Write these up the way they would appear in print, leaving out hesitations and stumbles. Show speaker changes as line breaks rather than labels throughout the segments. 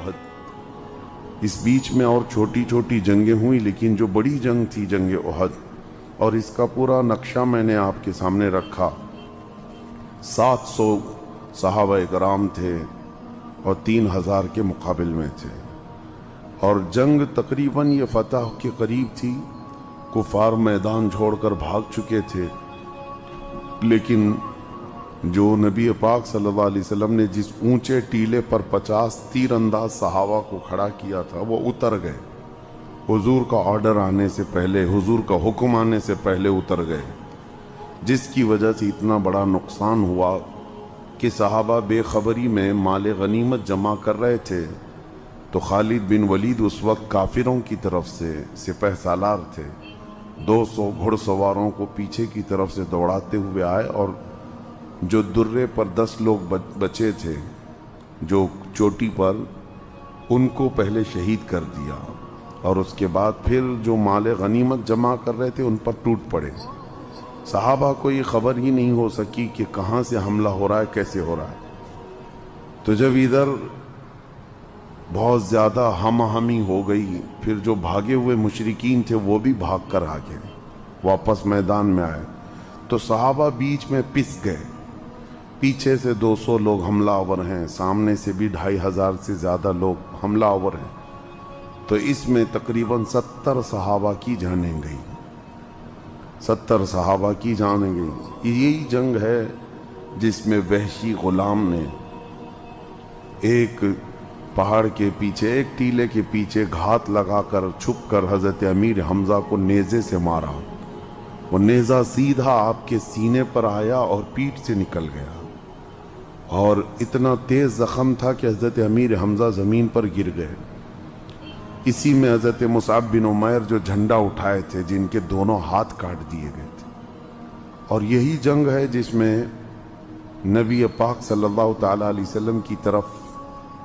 احد۔ اس بیچ میں اور چھوٹی چھوٹی جنگیں ہوئی، لیکن جو بڑی جنگ تھی جنگ احد، اور اس کا پورا نقشہ میں نے آپ کے سامنے رکھا۔ 700 صحابہ کرام تھے اور 3000 کے مقابل میں تھے، اور جنگ تقریباً یہ فتح کے قریب تھی۔ کفار میدان چھوڑ کر بھاگ چکے تھے، لیکن جو نبی پاک صلی اللہ علیہ وسلم نے جس اونچے ٹیلے پر 50 تیر انداز صحابہ کو کھڑا کیا تھا، وہ اتر گئے۔ حضور کا آرڈر آنے سے پہلے، حضور کا حکم آنے سے پہلے اتر گئے، جس کی وجہ سے اتنا بڑا نقصان ہوا کہ صحابہ بے خبری میں مال غنیمت جمع کر رہے تھے، تو خالد بن ولید اس وقت کافروں کی طرف سے سپہ سالار تھے، 200 گھڑ سواروں کو پیچھے کی طرف سے دوڑاتے ہوئے آئے، اور جو درے پر 10 لوگ بچے تھے جو چوٹی پر، ان کو پہلے شہید کر دیا، اور اس کے بعد پھر جو مال غنیمت جمع کر رہے تھے ان پر ٹوٹ پڑے۔ صحابہ کو یہ خبر ہی نہیں ہو سکی کہ کہاں سے حملہ ہو رہا ہے، کیسے ہو رہا ہے۔ تو جب ادھر بہت زیادہ ہم آہنگی ہو گئی، پھر جو بھاگے ہوئے مشرکین تھے وہ بھی بھاگ کر آگے واپس میدان میں آئے، تو صحابہ بیچ میں پس گئے۔ پیچھے سے 200 لوگ حملہ آور ہیں، سامنے سے بھی 2500 سے زیادہ لوگ حملہ آور ہیں، تو اس میں تقریباً 70 صحابہ کی جانیں گئی، 70 صحابہ کی جانیں گئی۔ یہی جنگ ہے جس میں وحشی غلام نے ایک پہاڑ کے پیچھے، ایک ٹیلے کے پیچھے گھات لگا کر چھپ کر حضرت امیر حمزہ کو نیزے سے مارا۔ وہ نیزہ سیدھا آپ کے سینے پر آیا اور پیٹھ سے نکل گیا، اور اتنا تیز زخم تھا کہ حضرت امیر حمزہ زمین پر گر گئے۔ اسی میں حضرت مصعب بن عمیر جو جھنڈا اٹھائے تھے، جن کے دونوں ہاتھ کاٹ دیے گئے تھے۔ اور یہی جنگ ہے جس میں نبی پاک صلی اللہ تعالی علیہ وسلم کی طرف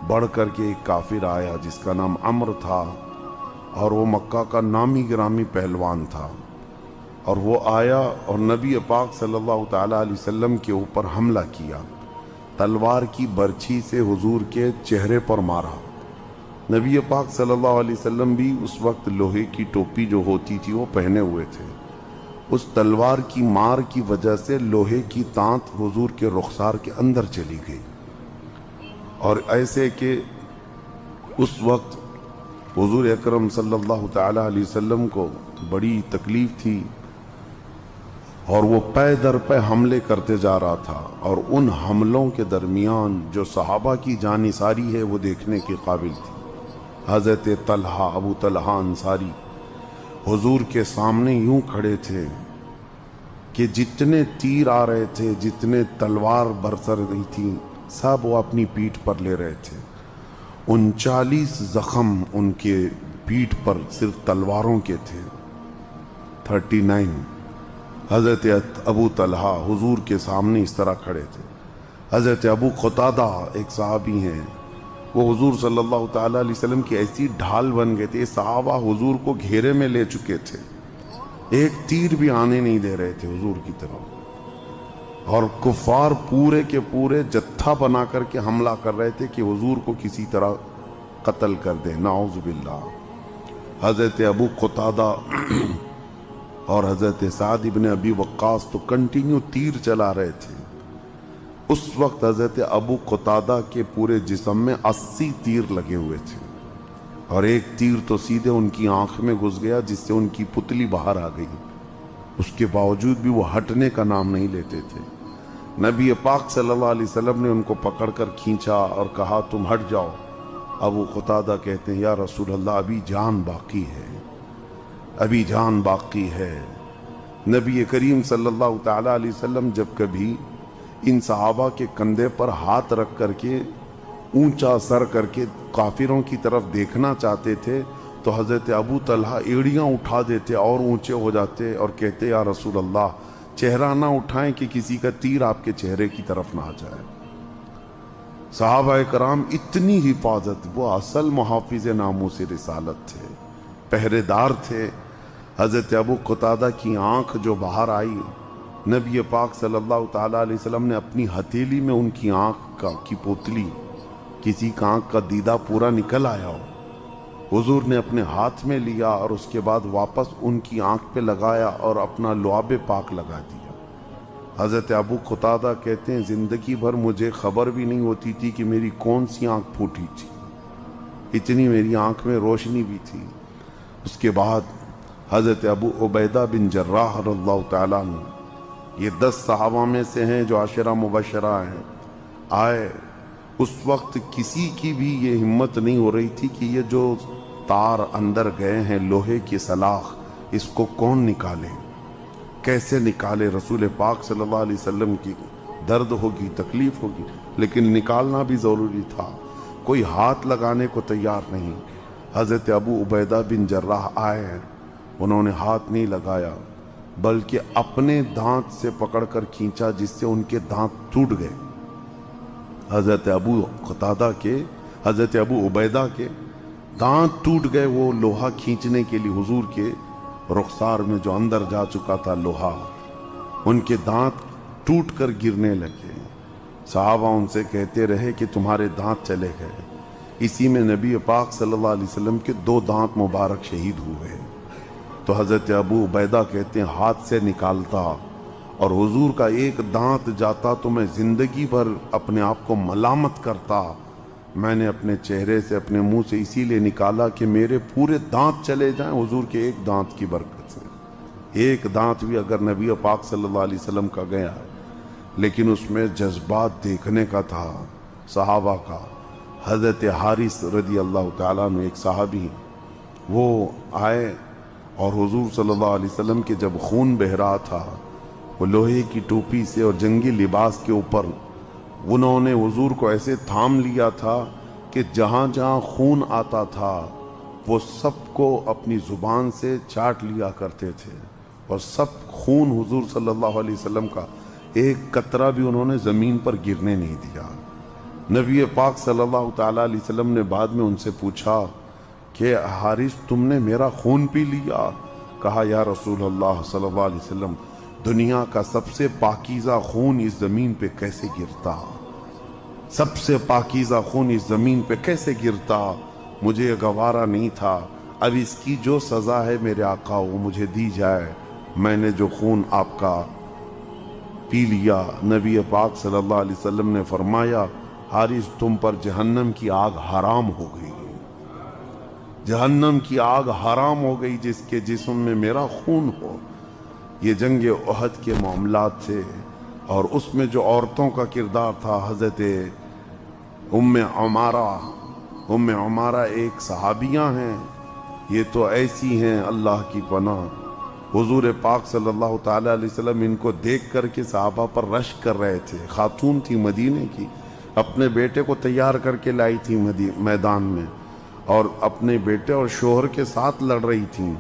بڑھ کر کے ایک کافر آیا جس کا نام عمرو تھا، اور وہ مکہ کا نامی گرامی پہلوان تھا، اور وہ آیا اور نبی پاک صلی اللہ تعالی علیہ وسلم کے اوپر حملہ کیا، تلوار کی برچھی سے حضور کے چہرے پر مارا۔ نبی پاک صلی اللہ علیہ وسلم بھی اس وقت لوہے کی ٹوپی جو ہوتی تھی وہ پہنے ہوئے تھے۔ اس تلوار کی مار کی وجہ سے لوہے کی تانت حضور کے رخسار کے اندر چلی گئی، اور ایسے کہ اس وقت حضور اکرم صلی اللہ تعالی علیہ وسلم کو بڑی تکلیف تھی، اور وہ پے در پے حملے کرتے جا رہا تھا، اور ان حملوں کے درمیان جو صحابہ کی جان نثاری ہے وہ دیکھنے کے قابل تھی۔ حضرت طلحہ، ابو طلحہ انصاری حضور کے سامنے یوں کھڑے تھے کہ جتنے تیر آ رہے تھے، جتنے تلوار برسر رہی تھی، سب وہ اپنی پیٹھ پر لے رہے تھے۔ 39 زخم ان کے پیٹھ پر صرف تلواروں کے تھے، 39۔ حضرت ابو طلحہ حضور کے سامنے اس طرح کھڑے تھے۔ حضرت ابو قتادہ ایک صحابی ہیں، وہ حضور صلی اللہ تعالیٰ علیہ وسلم کی ایسی ڈھال بن گئے تھے، صحابہ حضور کو گھیرے میں لے چکے تھے، ایک تیر بھی آنے نہیں دے رہے تھے حضور کی طرف، اور کفار پورے کے پورے جتھا بنا کر کے حملہ کر رہے تھے کہ حضور کو کسی طرح قتل کر دیں، نعوذ باللہ۔ حضرت ابو قتادہ اور حضرت سعد ابن ابی وقاص تو کنٹینیو تیر چلا رہے تھے۔ اس وقت حضرت ابو قتادہ کے پورے جسم میں 80 تیر لگے ہوئے تھے، اور ایک تیر تو سیدھے ان کی آنکھ میں گھس گیا جس سے ان کی پتلی باہر آ گئی۔ اس کے باوجود بھی وہ ہٹنے کا نام نہیں لیتے تھے۔ نبی پاک صلی اللہ علیہ وسلم نے ان کو پکڑ کر کھینچا اور کہا تم ہٹ جاؤ۔ ابو قتادہ کہتے ہیں یا رسول اللہ ابھی جان باقی ہے، ابھی جان باقی ہے۔ نبی کریم صلی اللہ تعالی علیہ وسلم جب کبھی ان صحابہ کے کندھے پر ہاتھ رکھ کر کے اونچا سر کر کے کافروں کی طرف دیکھنا چاہتے تھے تو حضرت ابو طلحہ ایڑیاں اٹھا دیتے اور اونچے ہو جاتے اور کہتے یا رسول اللہ چہرہ نہ اٹھائیں کہ کسی کا تیر آپ کے چہرے کی طرف نہ آ جائے۔ صحابہ کرام اتنی حفاظت، وہ اصل محافظ ناموس رسالت تھے، پہرے دار تھے۔ حضرت ابو قتادہ کی آنکھ جو باہر آئی، نبی پاک صلی اللہ تعالیٰ علیہ وسلم نے اپنی ہتھیلی میں ان کی آنکھ کی پوتلی کسی کا آنکھ کا دیدہ پورا نکل آیا ہو۔ حضور نے اپنے ہاتھ میں لیا اور اس کے بعد واپس ان کی آنکھ پہ لگایا اور اپنا لعاب پاک لگا دیا۔ حضرت ابو قتادہ کہتے ہیں زندگی بھر مجھے خبر بھی نہیں ہوتی تھی کہ میری کون سی آنکھ پھوٹی تھی، اتنی میری آنکھ میں روشنی بھی تھی۔ اس کے بعد حضرت ابو عبیدہ بن جراح رضی اللہ تعالیٰ عنہ، یہ 10 صحابہ میں سے ہیں جو عشرہ مبشرہ ہیں، آئے۔ اس وقت کسی کی بھی یہ ہمت نہیں ہو رہی تھی کہ یہ جو تار اندر گئے ہیں لوہے کی سلاخ، اس کو کون نکالے، کیسے نکالے۔ رسول پاک صلی اللہ علیہ وسلم کی درد ہوگی، تکلیف ہوگی، لیکن نکالنا بھی ضروری تھا۔ کوئی ہاتھ لگانے کو تیار نہیں۔ حضرت ابو عبیدہ بن جراح آئے ہیں، انہوں نے ہاتھ نہیں لگایا بلکہ اپنے دانت سے پکڑ کر کھینچا جس سے ان کے دانت ٹوٹ گئے۔ حضرت ابو قتادہ کے، حضرت ابو عبیدہ کے دانت ٹوٹ گئے، وہ لوہا کھینچنے کے لیے حضور کے رخسار میں جو اندر جا چکا تھا لوہا، ان کے دانت ٹوٹ کر گرنے لگے۔ صحابہ ان سے کہتے رہے کہ تمہارے دانت چلے گئے۔ اسی میں نبی پاک صلی اللہ علیہ وسلم کے 2 دانت مبارک شہید ہوئے۔ تو حضرت ابو عبیدہ کہتے ہیں ہاتھ سے نکالتا اور حضور کا ایک دانت جاتا تو میں زندگی بھر اپنے آپ کو ملامت کرتا۔ میں نے اپنے چہرے سے، اپنے منہ سے اسی لیے نکالا کہ میرے پورے دانت چلے جائیں حضور کے ایک دانت کی برکت سے۔ ایک دانت بھی اگر نبی پاک صلی اللہ علیہ وسلم کا گیا ہے، لیکن اس میں جذبات دیکھنے کا تھا صحابہ کا۔ حضرت حارث رضی اللہ تعالیٰ عنہ ایک صحابی، وہ آئے اور حضور صلی اللہ علیہ وسلم کے جب خون بہہ رہا تھا، وہ لوہے کی ٹوپی سے اور جنگی لباس کے اوپر انہوں نے حضور کو ایسے تھام لیا تھا کہ جہاں جہاں خون آتا تھا وہ سب کو اپنی زبان سے چاٹ لیا کرتے تھے، اور سب خون حضور صلی اللہ علیہ وسلم کا ایک قطرہ بھی انہوں نے زمین پر گرنے نہیں دیا۔ نبی پاک صلی اللہ تعالیٰ علیہ وسلم نے بعد میں ان سے پوچھا کہ حارث تم نے میرا خون پی لیا؟ کہا یا رسول اللہ صلی اللہ علیہ وسلم، دنیا کا سب سے پاکیزہ خون اس زمین پہ کیسے گرتا، سب سے پاکیزہ خون اس زمین پہ کیسے گرتا؟ مجھے گوارا نہیں تھا، اب اس کی جو سزا ہے میرے آقا وہ مجھے دی جائے۔ میں نے جو خون آپ کا پی لیا۔ نبی پاک صلی اللہ علیہ وسلم نے فرمایا حارث تم پر جہنم کی آگ حرام ہو گئی، جہنم کی آگ حرام ہو گئی جس کے جسم میں میرا خون ہو۔ یہ جنگ احد کے معاملات تھے، اور اس میں جو عورتوں کا کردار تھا، حضرت ام عمارہ ایک صحابیہ ہیں، یہ تو ایسی ہیں اللہ کی پناہ۔ حضور پاک صلی اللہ تعالیٰ علیہ وسلم ان کو دیکھ کر کے صحابہ پر رشک کر رہے تھے۔ خاتون تھی مدینے کی، اپنے بیٹے کو تیار کر کے لائی تھی میدان میں، اور اپنے بیٹے اور شوہر کے ساتھ لڑ رہی تھیں،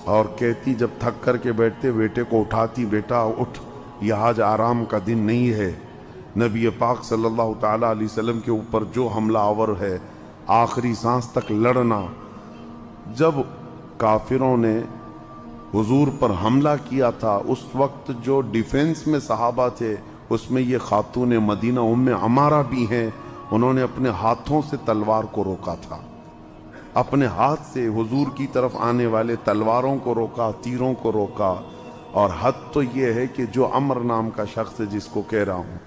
اور کہتی جب تھک کر کے بیٹھتے بیٹے کو اٹھاتی، بیٹا اٹھ، یہ آج آرام کا دن نہیں ہے۔ نبی پاک صلی اللہ تعالیٰ علیہ وسلم کے اوپر جو حملہ آور ہے، آخری سانس تک لڑنا۔ جب کافروں نے حضور پر حملہ کیا تھا، اس وقت جو ڈیفنس میں صحابہ تھے اس میں یہ خاتون مدینہ ام عمارہ بھی ہیں، انہوں نے اپنے ہاتھوں سے تلوار کو روکا تھا، اپنے ہاتھ سے حضور کی طرف آنے والے تلواروں کو روکا، تیروں کو روکا۔ اور حد تو یہ ہے کہ جو عمر نام کا شخص ہے جس کو کہہ رہا ہوں،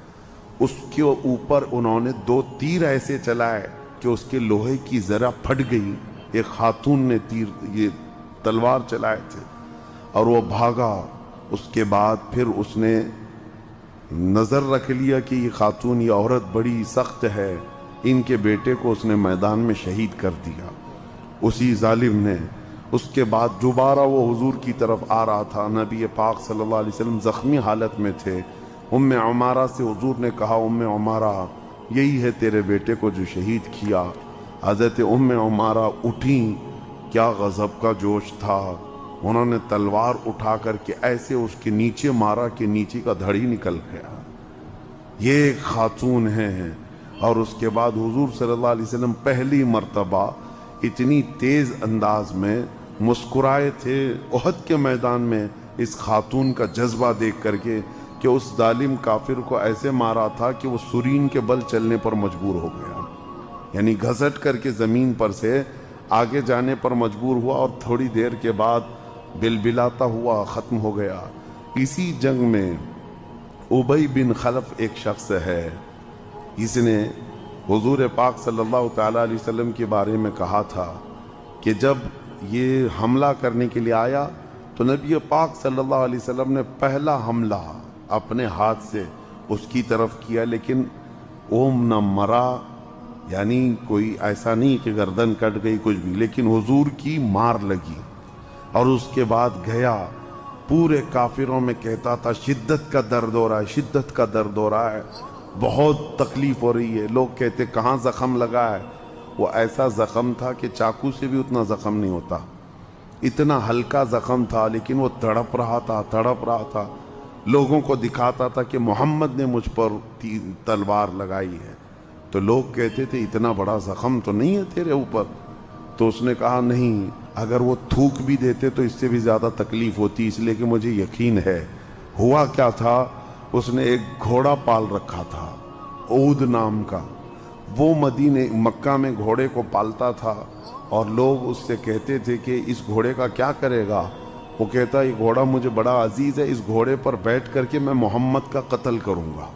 اس کے اوپر انہوں نے 2 تیر ایسے چلائے کہ اس کے لوہے کی ذرا پھٹ گئی۔ ایک خاتون نے یہ تلوار چلائے تھے اور وہ بھاگا۔ اس کے بعد پھر اس نے نظر رکھ لیا کہ یہ خاتون، یہ عورت بڑی سخت ہے، ان کے بیٹے کو اس نے میدان میں شہید کر دیا اسی ظالم نے۔ اس کے بعد دوبارہ وہ حضور کی طرف آ رہا تھا، نبی پاک صلی اللہ علیہ وسلم زخمی حالت میں تھے۔ ام عمارہ سے حضور نے کہا ام عمارہ یہی ہے تیرے بیٹے کو جو شہید کیا۔ حضرت ام عمارہ اٹھیں، کیا غضب کا جوش تھا، انہوں نے تلوار اٹھا کر کے ایسے اس کے نیچے مارا کہ نیچے کا دھڑی نکل گیا۔ یہ ایک خاتون ہیں۔ اور اس کے بعد حضور صلی اللہ علیہ وسلم پہلی مرتبہ اتنی تیز انداز میں مسکرائے تھے احد کے میدان میں اس خاتون کا جذبہ دیکھ کر کے کہ اس ظالم کافر کو ایسے مارا تھا کہ وہ سرین کے بل چلنے پر مجبور ہو گیا۔ یعنی گھسٹ کر کے زمین پر سے آگے جانے پر مجبور ہوا اور تھوڑی دیر کے بعد بلبلاتا ہوا ختم ہو گیا۔ اسی جنگ میں ابی بن خلف ایک شخص ہے، اس نے حضور پاک صلی اللہ تعالیٰ علیہ وسلم کے بارے میں کہا تھا کہ جب یہ حملہ کرنے کے لیے آیا تو نبی پاک صلی اللہ علیہ وسلم نے پہلا حملہ اپنے ہاتھ سے اس کی طرف کیا، لیکن اوم نہ مرا، یعنی کوئی ایسا نہیں کہ گردن کٹ گئی کچھ بھی، لیکن حضور کی مار لگی۔ اور اس کے بعد گیا پورے کافروں میں کہتا تھا شدت کا درد ہو رہا ہے، شدت کا درد ہو رہا ہے، بہت تکلیف ہو رہی ہے۔ لوگ کہتے کہاں زخم لگا ہے؟ وہ ایسا زخم تھا کہ چاقو سے بھی اتنا زخم نہیں ہوتا، اتنا ہلکا زخم تھا، لیکن وہ تڑپ رہا تھا، لوگوں کو دکھاتا تھا کہ محمد نے مجھ پر تلوار لگائی ہے۔ تو لوگ کہتے تھے اتنا بڑا زخم تو نہیں ہے تیرے اوپر؟ تو اس نے کہا نہیں، اگر وہ تھوک بھی دیتے تو اس سے بھی زیادہ تکلیف ہوتی، اس لیے کہ مجھے یقین ہے۔ ہوا کیا تھا، اس نے ایک گھوڑا پال رکھا تھا عود نام کا، وہ مکہ میں گھوڑے کو پالتا تھا، اور لوگ اس سے کہتے تھے کہ اس گھوڑے کا کیا کرے گا؟ وہ کہتا یہ گھوڑا مجھے بڑا عزیز ہے، اس گھوڑے پر بیٹھ کر کے میں محمد کا قتل کروں گا۔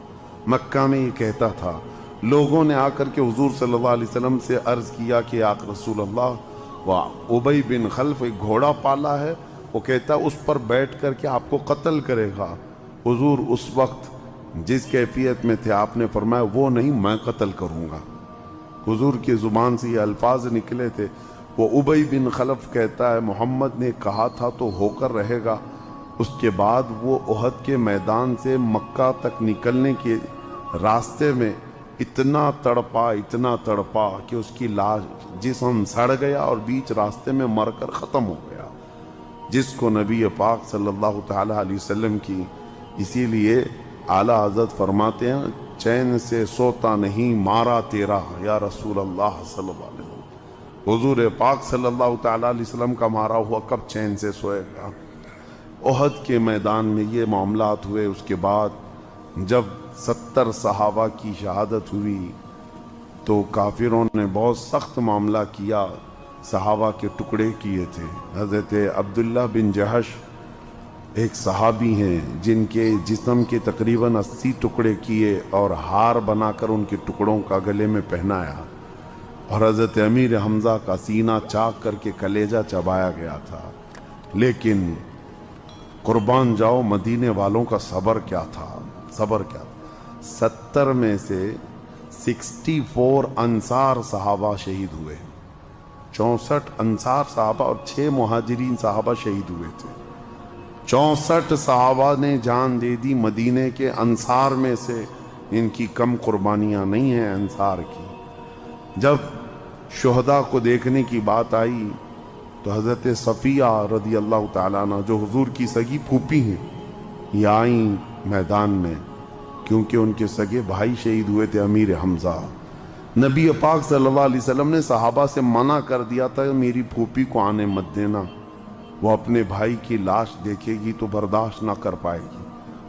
مکہ میں یہ کہتا تھا۔ لوگوں نے آ کر کے حضور صلی اللہ علیہ وسلم سے عرض کیا کہ یا رسول اللہ، ابی بن خلف ایک گھوڑا پالا ہے، وہ کہتا اس پر بیٹھ کر کے آپ کو قتل کرے گا۔ حضور اس وقت جس کیفیت میں تھے آپ نے فرمایا وہ نہیں، میں قتل کروں گا۔ حضور کی زبان سے یہ الفاظ نکلے تھے۔ وہ ابی بن خلف کہتا ہے محمد نے کہا تھا تو ہو کر رہے گا۔ اس کے بعد وہ احد کے میدان سے مکہ تک نکلنے کے راستے میں اتنا تڑپا کہ اس کی لاش جسم سڑ گیا اور بیچ راستے میں مر کر ختم ہو گیا، جس کو نبی پاک صلی اللہ تعالی علیہ وسلم کی۔ اسی لیے اعلیٰ حضرت فرماتے ہیں چین سے سوتا نہیں مارا تیرا یا رسول اللہ صلی اللہ علیہ وسلم۔ حضور پاک صلی اللہ تعالیٰ علیہ وسلم کا مارا ہوا کب چین سے سوئے گا؟ احد کے میدان میں یہ معاملات ہوئے۔ اس کے بعد جب 70 صحابہ کی شہادت ہوئی تو کافروں نے بہت سخت معاملہ کیا، صحابہ کے ٹکڑے کیے تھے۔ حضرت عبداللہ بن جہش ایک صحابی ہیں جن کے جسم کے تقریباً 80 ٹکڑے کیے اور ہار بنا کر ان کے ٹکڑوں کا گلے میں پہنایا، اور حضرت امیر حمزہ کا سینہ چاک کر کے کلیجہ چبایا گیا تھا۔ لیکن قربان جاؤ مدینے والوں کا صبر کیا تھا، 70 میں سے 64 انصار صحابہ شہید ہوئے، 64 انصار صحابہ اور 6 مہاجرین صحابہ شہید ہوئے تھے۔ 64 صحابہ نے جان دے دی مدینے کے انصار میں سے، ان کی کم قربانیاں نہیں ہیں انصار کی۔ جب شہداء کو دیکھنے کی بات آئی تو حضرت صفیہ رضی اللہ تعالیٰ عنہ جو حضور کی سگی پھوپھی ہیں یہ آئیں میدان میں، کیونکہ ان کے سگے بھائی شہید ہوئے تھے امیر حمزہ۔ نبی پاک صلی اللہ علیہ وسلم نے صحابہ سے منع کر دیا تھا میری پھوپھی کو آنے مت دینا، وہ اپنے بھائی کی لاش دیکھے گی تو برداشت نہ کر پائے گی۔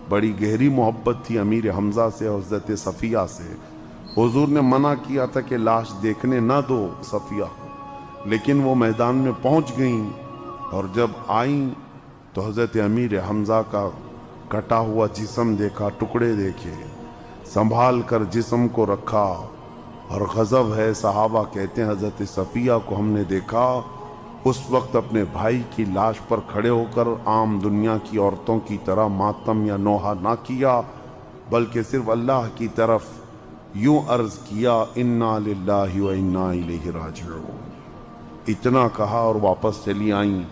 بڑی گہری محبت تھی امیر حمزہ سے حضرت صفیہ سے۔ حضور نے منع کیا تھا کہ لاش دیکھنے نہ دو صفیہ، لیکن وہ میدان میں پہنچ گئیں، اور جب آئیں تو حضرت امیر حمزہ کا کٹا ہوا جسم دیکھا، ٹکڑے دیکھے، سنبھال کر جسم کو رکھا، اور غضب ہے۔ صحابہ کہتے ہیں حضرت صفیہ کو ہم نے دیکھا اس وقت اپنے بھائی کی لاش پر کھڑے ہو کر عام دنیا کی عورتوں کی طرح ماتم یا نوحہ نہ کیا، بلکہ صرف اللہ کی طرف یوں عرض کیا انا للہ و انا الیہ راجعون، اتنا کہا اور واپس چلی آئیں۔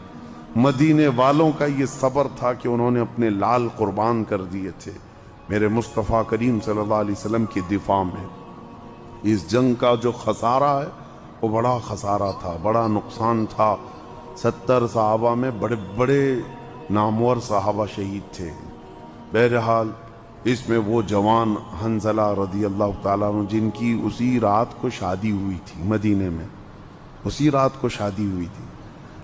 مدینے والوں کا یہ صبر تھا کہ انہوں نے اپنے لال قربان کر دیے تھے میرے مصطفیٰ کریم صلی اللہ علیہ وسلم کی دفاع میں۔ اس جنگ کا جو خسارہ ہے وہ بڑا خسارہ تھا، بڑا نقصان تھا۔ 70 صحابہ میں بڑے بڑے نامور صحابہ شہید تھے۔ بہرحال اس میں وہ جوان حنظلہ رضی اللہ تعالیٰ عنہ جن کی اسی رات کو شادی ہوئی تھی، مدینے میں اسی رات کو شادی ہوئی تھی،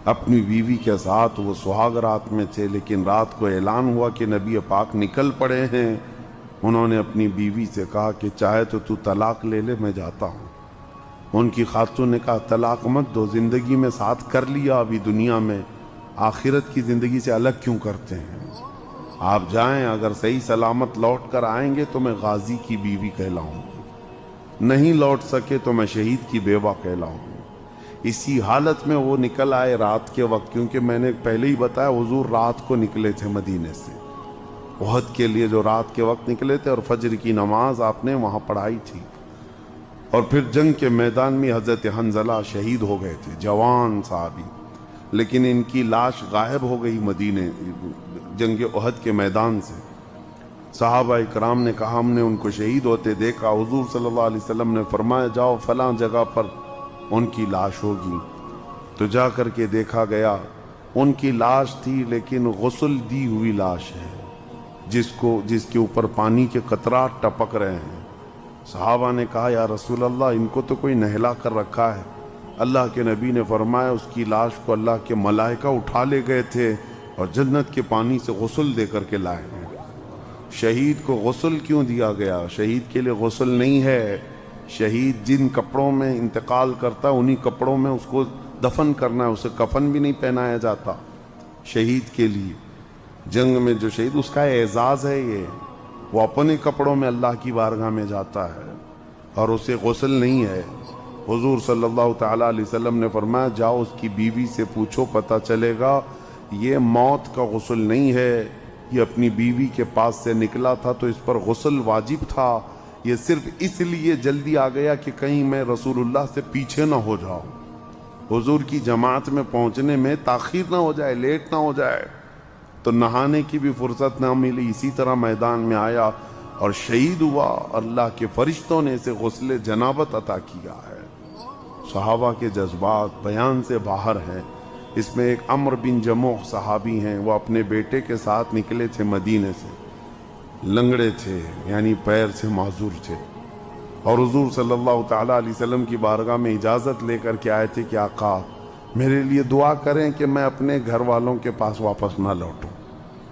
اپنی بیوی کے ساتھ وہ سہاگ رات میں تھے، لیکن رات کو اعلان ہوا کہ نبی پاک نکل پڑے ہیں۔ انہوں نے اپنی بیوی سے کہا کہ چاہے تو طلاق لے لے، میں جاتا ہوں۔ ان کی خاتون نے کہا طلاق مت دو، زندگی میں ساتھ کر لیا ابھی دنیا میں، آخرت کی زندگی سے الگ کیوں کرتے ہیں؟ آپ جائیں، اگر صحیح سلامت لوٹ کر آئیں گے تو میں غازی کی بیوی کہلاؤں گی، نہیں لوٹ سکے تو میں شہید کی بیوہ کہلاؤں گی۔ اسی حالت میں وہ نکل آئے رات کے وقت، کیونکہ میں نے پہلے ہی بتایا حضور رات کو نکلے تھے مدینے سے احد کے لیے، جو رات کے وقت نکلے تھے، اور فجر کی نماز آپ نے وہاں پڑھائی تھی۔ اور پھر جنگ کے میدان میں حضرت حنظلہ شہید ہو گئے تھے، جوان صحابی، لیکن ان کی لاش غائب ہو گئی مدینے جنگ احد کے میدان سے۔ صحابہ اکرام نے کہا ہم نے ان کو شہید ہوتے دیکھا، حضور صلی اللہ علیہ وسلم نے فرمایا جاؤ فلاں جگہ پر ان کی لاش ہوگی۔ تو جا کر کے دیکھا گیا، ان کی لاش تھی لیکن غسل دی ہوئی لاش ہے، جس کے اوپر پانی کے قطرات ٹپک رہے ہیں۔ صحابہ نے کہا یا رسول اللہ ان کو تو کوئی نہلا کر رکھا ہے۔ اللہ کے نبی نے فرمایا اس کی لاش کو اللہ کے ملائکہ اٹھا لے گئے تھے اور جنت کے پانی سے غسل دے کر کے لائے ہیں۔ شہید کو غسل کیوں دیا گیا؟ شہید کے لیے غسل نہیں ہے، شہید جن کپڑوں میں انتقال کرتا ہے انہی کپڑوں میں اس کو دفن کرنا ہے، اسے کفن بھی نہیں پہنایا جاتا۔ شہید کے لیے جنگ میں جو شہید، اس کا اعزاز ہے یہ، وہ اپنے کپڑوں میں اللہ کی بارگاہ میں جاتا ہے اور اسے غسل نہیں ہے۔ حضور صلی اللہ تعالیٰ علیہ وسلم نے فرمایا جاؤ اس کی بیوی سے پوچھو، پتہ چلے گا یہ موت کا غسل نہیں ہے، یہ اپنی بیوی کے پاس سے نکلا تھا تو اس پر غسل واجب تھا، یہ صرف اس لیے جلدی آ گیا کہ کہیں میں رسول اللہ سے پیچھے نہ ہو جاؤں، حضور کی جماعت میں پہنچنے میں تاخیر نہ ہو جائے، لیٹ نہ ہو جائے۔ تو نہانے کی بھی فرصت نہ ملی، اسی طرح میدان میں آیا اور شہید ہوا، اللہ کے فرشتوں نے اسے غسل جنابت عطا کیا ہے۔ صحابہ کے جذبات بیان سے باہر ہیں۔ اس میں ایک عمرو بن جموح صحابی ہیں، وہ اپنے بیٹے کے ساتھ نکلے تھے مدینے سے، لنگڑے تھے یعنی پیر سے معذور تھے، اور حضور صلی اللہ تعالیٰ علیہ وسلم کی بارگاہ میں اجازت لے کر کے آئے تھے کہ آقا میرے لیے دعا کریں کہ میں اپنے گھر والوں کے پاس واپس نہ لوٹوں۔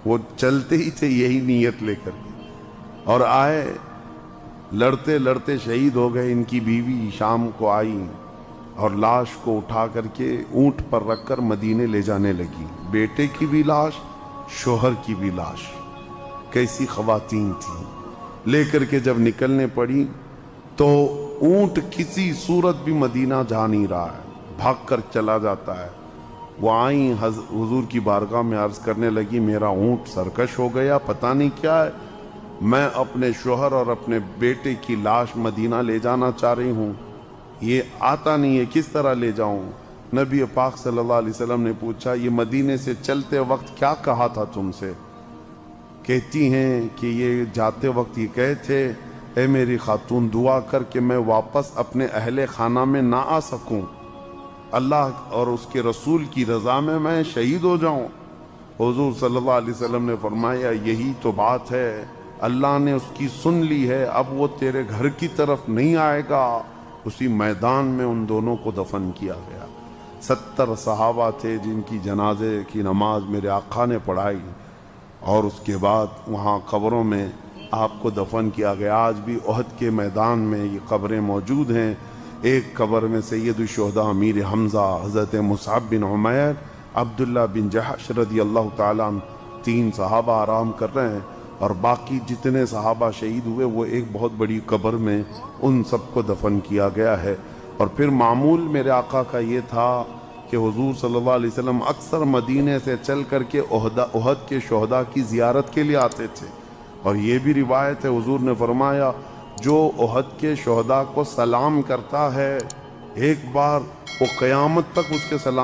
وہ چلتے ہی تھے یہی نیت لے کر کے، اور آئے، لڑتے لڑتے شہید ہو گئے۔ ان کی بیوی شام کو آئی اور لاش کو اٹھا کر کے اونٹ پر رکھ کر مدینے لے جانے لگی، بیٹے کی بھی لاش، شوہر کی بھی لاش۔ کیسی خواتین تھیں! لے کر کے جب نکلنے پڑی تو اونٹ کسی صورت بھی مدینہ جا نہیں رہا ہے، بھاگ کر چلا جاتا ہے۔ وہ آئیں حضور کی بارگاہ میں عرض کرنے لگی میرا اونٹ سرکش ہو گیا، پتہ نہیں کیا ہے، میں اپنے شوہر اور اپنے بیٹے کی لاش مدینہ لے جانا چاہ رہی ہوں، یہ آتا نہیں ہے، کس طرح لے جاؤں؟ نبی پاک صلی اللہ علیہ وسلم نے پوچھا یہ مدینے سے چلتے وقت کیا کہا تھا تم سے؟ کہتی ہیں کہ یہ جاتے وقت یہ کہے تھے اے میری خاتون دعا کر کہ میں واپس اپنے اہل خانہ میں نہ آ سکوں، اللہ اور اس کے رسول کی رضا میں شہید ہو جاؤں۔ حضور صلی اللہ علیہ وسلم نے فرمایا یہی تو بات ہے، اللہ نے اس کی سن لی ہے، اب وہ تیرے گھر کی طرف نہیں آئے گا۔ اسی میدان میں ان دونوں کو دفن کیا گیا۔ 70 صحابہ تھے جن کی جنازے کی نماز میرے آقا نے پڑھائی، اور اس کے بعد وہاں قبروں میں آپ کو دفن کیا گیا۔ آج بھی احد کے میدان میں یہ قبریں موجود ہیں۔ ایک قبر میں سید الشہداء امیر حمزہ، حضرت مصعب بن عمیر، عبداللہ بن جحش رضی اللہ تعالیٰ عنہ، 3 صحابہ آرام کر رہے ہیں، اور باقی جتنے صحابہ شہید ہوئے وہ ایک بہت بڑی قبر میں ان سب کو دفن کیا گیا ہے۔ اور پھر معمول میرے آقا کا یہ تھا کہ حضور صلی اللہ علیہ وسلم اکثر مدینے سے چل کر کے احد کے شہداء کی زیارت کے لیے آتے تھے، اور یہ بھی روایت ہے حضور نے فرمایا جو احد کے شہداء کو سلام کرتا ہے ایک بار، وہ قیامت تک اس کے سلام